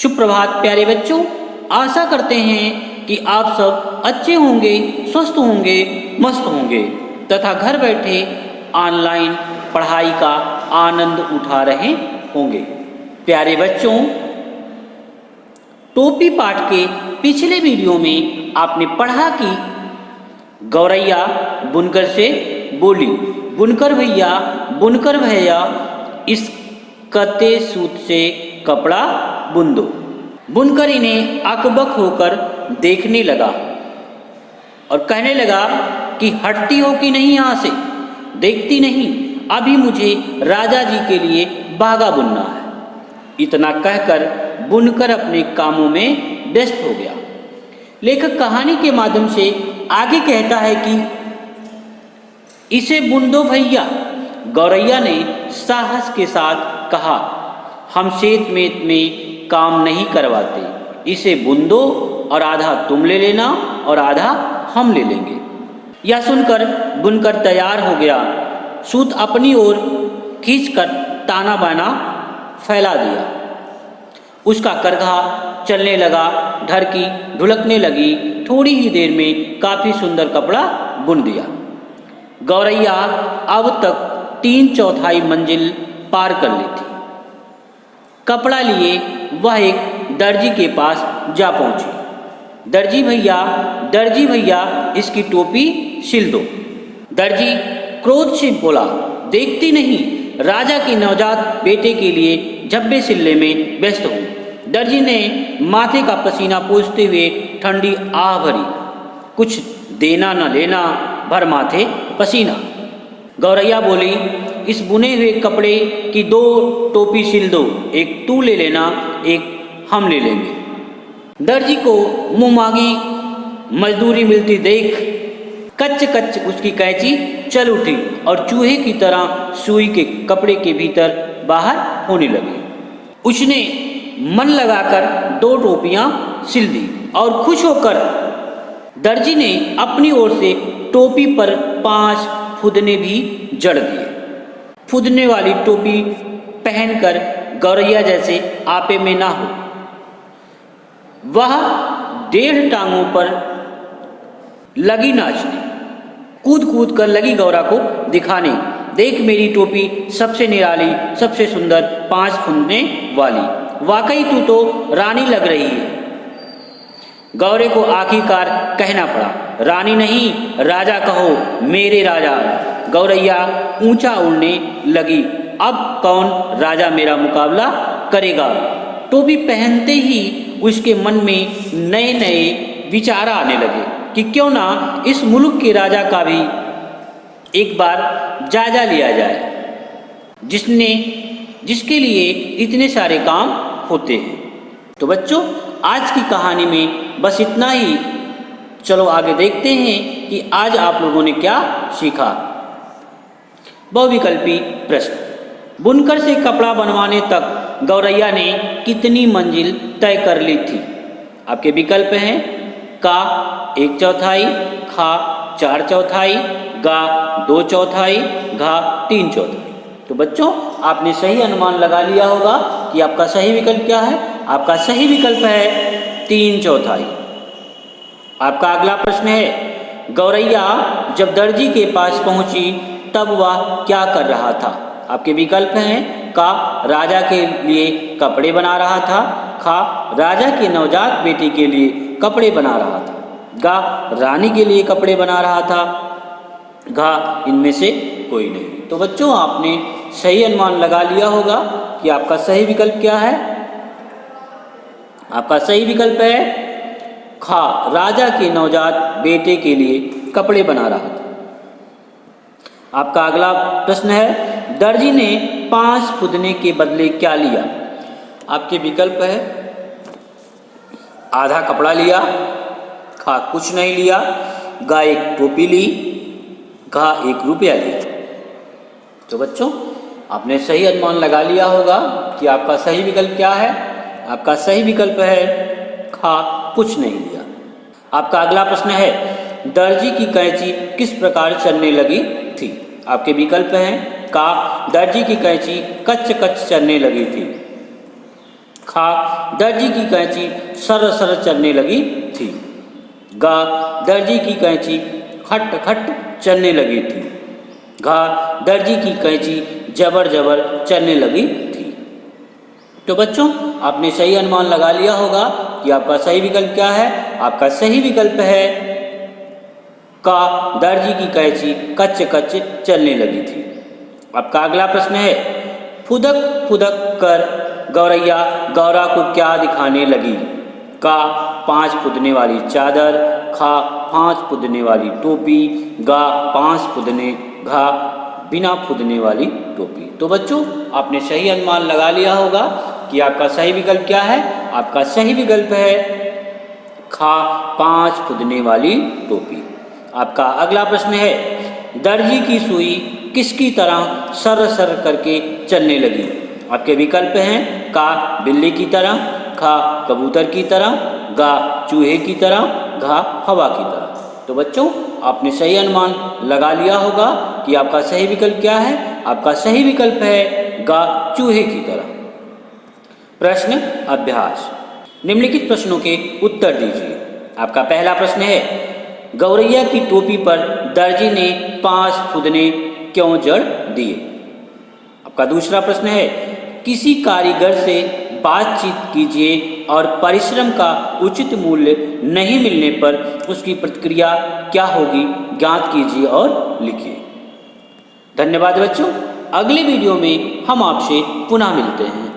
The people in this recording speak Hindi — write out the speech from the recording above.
शुभ प्रभात प्यारे बच्चों, आशा करते हैं कि आप सब अच्छे होंगे, स्वस्थ होंगे, मस्त होंगे तथा घर बैठे ऑनलाइन पढ़ाई का आनंद उठा रहे होंगे। प्यारे बच्चों, टोपी पाठ के पिछले वीडियो में आपने पढ़ा कि गौरैया बुनकर से बोली, बुनकर भैया इस कते सूत से कपड़ा बुन दो। बुनकर इन्हें अकबक होकर देखने लगा और कहने लगा कि हटती हो कि नहीं यहाँ से, देखती नहीं, अभी मुझे राजा जी के लिए बागा बुनना है। इतना कहकर बुनकर अपने कामों में व्यस्त हो गया। लेखक कहानी के माध्यम से आगे कहता है कि इसे बुन दो भैया। गौरैया ने साहस के साथ कहा, हम शेत में काम नहीं करवाते, इसे बुन दो और आधा तुम ले लेना और आधा हम ले लेंगे। यह सुनकर बुनकर तैयार हो गया। सूत अपनी ओर खींचकर ताना बाना फैला दिया। उसका करघा चलने लगा, ढरकी ढुलकने लगी। थोड़ी ही देर में काफ़ी सुंदर कपड़ा बुन दिया। गौरैया अब तक 3/4 मंजिल पार कर ली थी। कपड़ा लिए वह एक दर्जी के पास जा पहुंची। दर्जी भैया इसकी टोपी सिल दो। दर्जी क्रोध से बोला, देखती नहीं, राजा के नवजात बेटे के लिए झब्बे सिलने में व्यस्त हूँ। दर्जी ने माथे का पसीना पोंछते हुए ठंडी आह भरी। कुछ देना न लेना, भर माथे पसीना। गौरैया बोली, इस बुने हुए कपड़े की 2 टोपी सिल दो, एक तू ले लेना, एक हम ले लेंगे। दर्जी को मुँह मांगी मजदूरी मिलती देख कच्च उसकी कैंची चल उठी और चूहे की तरह सुई के कपड़े के भीतर बाहर होने लगी। उसने मन लगाकर 2 टोपियाँ सिल दी और खुश होकर दर्जी ने अपनी ओर से टोपी पर 5 फुदने भी जड़ दिए। फुदने वाली टोपी पहनकर गौरैया जैसे आपे में ना हो। वह 1.5 टांगों पर लगी नाचने, कूद कर लगी गौरा को दिखाने, देख मेरी टोपी सबसे निराली, सबसे सुंदर, 5 फुदने वाली, वाकई तू तो रानी लग रही है। गौरे को आखिरकार कहना पड़ा, रानी नहीं, राजा कहो, मेरे राजा। गौरैया ऊंचा उड़ने लगी। अब कौन राजा मेरा मुकाबला करेगा। टोपी पहनते ही उसके मन में नए नए विचार आने लगे कि क्यों ना इस मुल्क के राजा का भी एक बार जायजा लिया जाए, जिसके लिए इतने सारे काम होते हैं। तो बच्चों, आज की कहानी में बस इतना ही। चलो आगे देखते हैं कि आज आप लोगों ने क्या सीखा। बहुविकल्पी प्रश्न। बुनकर से कपड़ा बनवाने तक गौरैया ने कितनी मंजिल तय कर ली थी? आपके विकल्प हैं का 1/4, खा 4/4, गा 2/4, घा 3/4। तो बच्चों, आपने सही अनुमान लगा लिया होगा कि आपका सही विकल्प क्या है। आपका सही विकल्प है 3/4। आपका अगला प्रश्न है, गौरैया जब दर्जी के पास पहुंची तब वह क्या कर रहा था? आपके विकल्प हैं का राजा के लिए कपड़े बना रहा था, खा राजा के नवजात बेटे के लिए कपड़े बना रहा था, गा रानी के लिए कपड़े बना रहा था, घा इनमें से कोई नहीं। तो बच्चों, आपने सही अनुमान लगा लिया होगा कि आपका सही विकल्प क्या है। आपका सही विकल्प है खा, राजा के नवजात बेटे के लिए कपड़े बना रहा था। आपका अगला प्रश्न है, दर्जी ने 5 फुदने के बदले क्या लिया? आपके विकल्प है आधा कपड़ा लिया, खा कुछ नहीं लिया, गा 1 टोपी ली, घा 1 रुपया लिया। तो बच्चों, आपने सही अनुमान लगा लिया होगा कि आपका सही विकल्प क्या है। आपका सही विकल्प है खा कुछ नहीं लिया। आपका अगला प्रश्न है, दर्जी की कैंची किस प्रकार चलने लगी थी? आपके विकल्प हैं का दर्जी की कैंची कच्च चलने लगी थी, खा दर्जी की कैंची सर सर चलने लगी थी। गा दर्जी की कैंची खट खट चलने लगी थी। घा दर्जी की कैंची जबर जबर चलने लगी थी। तो बच्चों, आपने सही अनुमान लगा लिया होगा कि आपका सही विकल्प क्या है। आपका सही विकल्प है का दर्जी की कैंची कच्चे कच्चे चलने लगी थी। आपका अगला प्रश्न है, फुदक फुदक कर गौरैया गौरा को क्या दिखाने लगी। का 5 फुदने वाली चादर, खा 5 फुदने वाली टोपी, गा 5 फुदने, घा बिना फुदने वाली टोपी। तो बच्चों, आपने सही अनुमान लगा लिया होगा कि आपका सही विकल्प क्या है। आपका सही विकल्प है खा 5 फुदने वाली टोपी। आपका अगला प्रश्न है, दर्जी की सुई किसकी तरह सर सर करके चलने लगी। आपके विकल्प हैं का बिल्ली की तरह, खा कबूतर की तरह, गा चूहे की तरह, घा हवा की तरह। तो बच्चों, आपने सही अनुमान लगा लिया होगा कि आपका सही विकल्प क्या है। आपका सही विकल्प है गा चूहे की तरह। प्रश्न अभ्यास, निम्नलिखित प्रश्नों के उत्तर दीजिए। आपका पहला प्रश्न है, गौरैया की टोपी पर दर्जी ने 5 फुदने क्यों जड़ दिए। आपका दूसरा प्रश्न है, किसी कारीगर से बातचीत कीजिए और परिश्रम का उचित मूल्य नहीं मिलने पर उसकी प्रतिक्रिया क्या होगी, ज्ञात कीजिए और लिखिए। धन्यवाद बच्चों, अगले वीडियो में हम आपसे पुनः मिलते हैं।